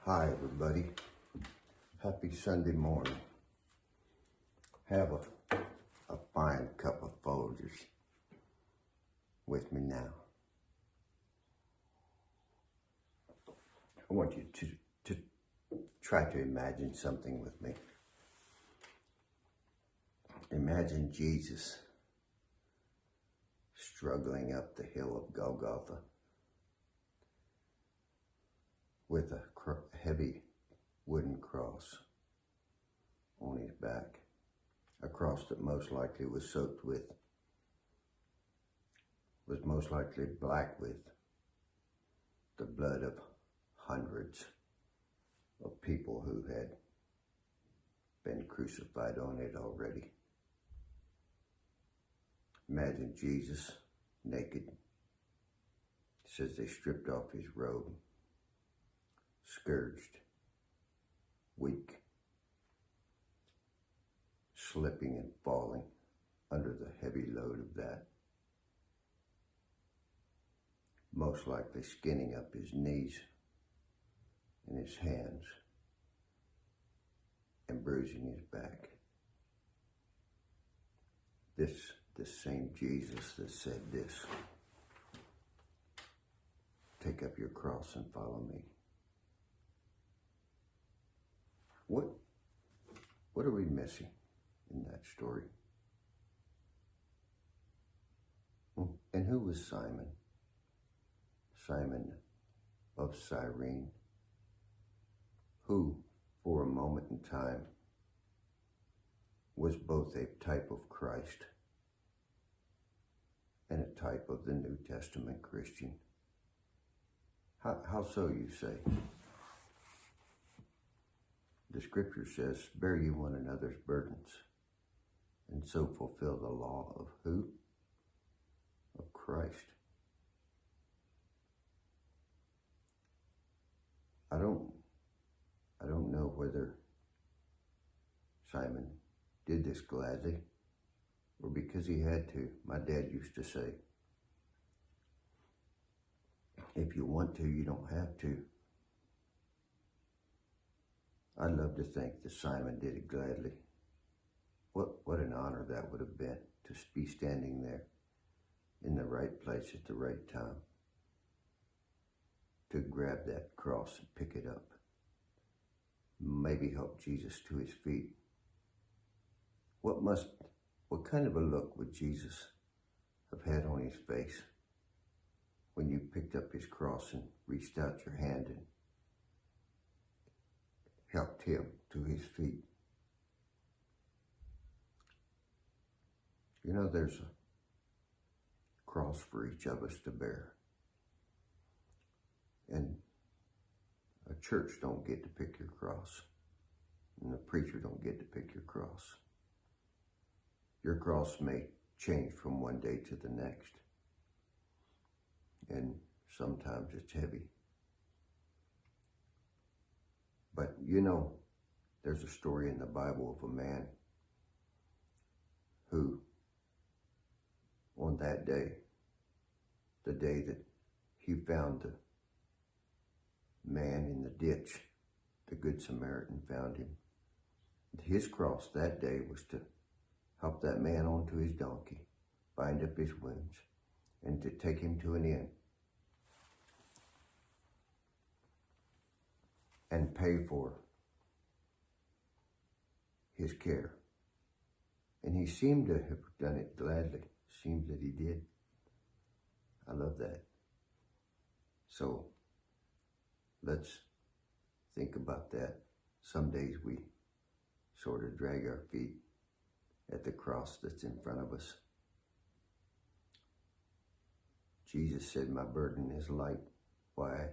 Hi, everybody. Happy Sunday morning. Have a fine cup of Folgers with me now. I want you to try to imagine something with me. Imagine Jesus struggling up the hill of Golgotha with a heavy wooden cross on his back, a cross that most likely was most likely black with the blood of hundreds of people who had been crucified on it already. Imagine Jesus naked. It says they stripped off his robe, scourged, weak, slipping and falling under the heavy load of that. Most likely skinning up his knees and his hands and bruising his back. This same Jesus that said this, "Take up your cross and follow me." What are we missing in that story? And who was Simon? Simon of Cyrene, who for a moment in time was both a type of Christ and a type of the New Testament Christian. How so, you say? The scripture says, "Bear ye one another's burdens, and so fulfill the law" of who? Of Christ. I don't know whether Simon did this gladly or because he had to. My dad used to say, "If you want to, you don't have to." I'd love to think that Simon did it gladly. What an honor that would have been, to be standing there in the right place at the right time, to grab that cross and pick it up, maybe help Jesus to his feet. What kind of a look would Jesus have had on his face when you picked up his cross and reached out your hand and helped him to his feet? You know, there's a cross for each of us to bear. And a church don't get to pick your cross. And the preacher don't get to pick your cross. Your cross may change from one day to the next. And sometimes it's heavy. But you know, there's a story in the Bible of a man who, on that day, the day that he found the man in the ditch, the Good Samaritan found him, his cross that day was to help that man onto his donkey, bind up his wounds, and to take him to an inn and pay for his care. And he seemed to have done it gladly. Seems that he did. I love that. So let's think about that. Some days we sort of drag our feet at the cross that's in front of us. Jesus said, "My burden is light." Why?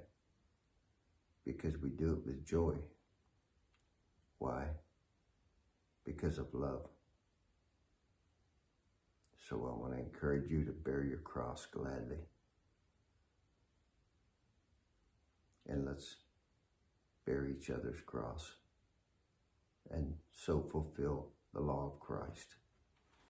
Because we do it with joy. Why? Because of love. So I want to encourage you to bear your cross gladly. And let's bear each other's cross and so fulfill the law of Christ.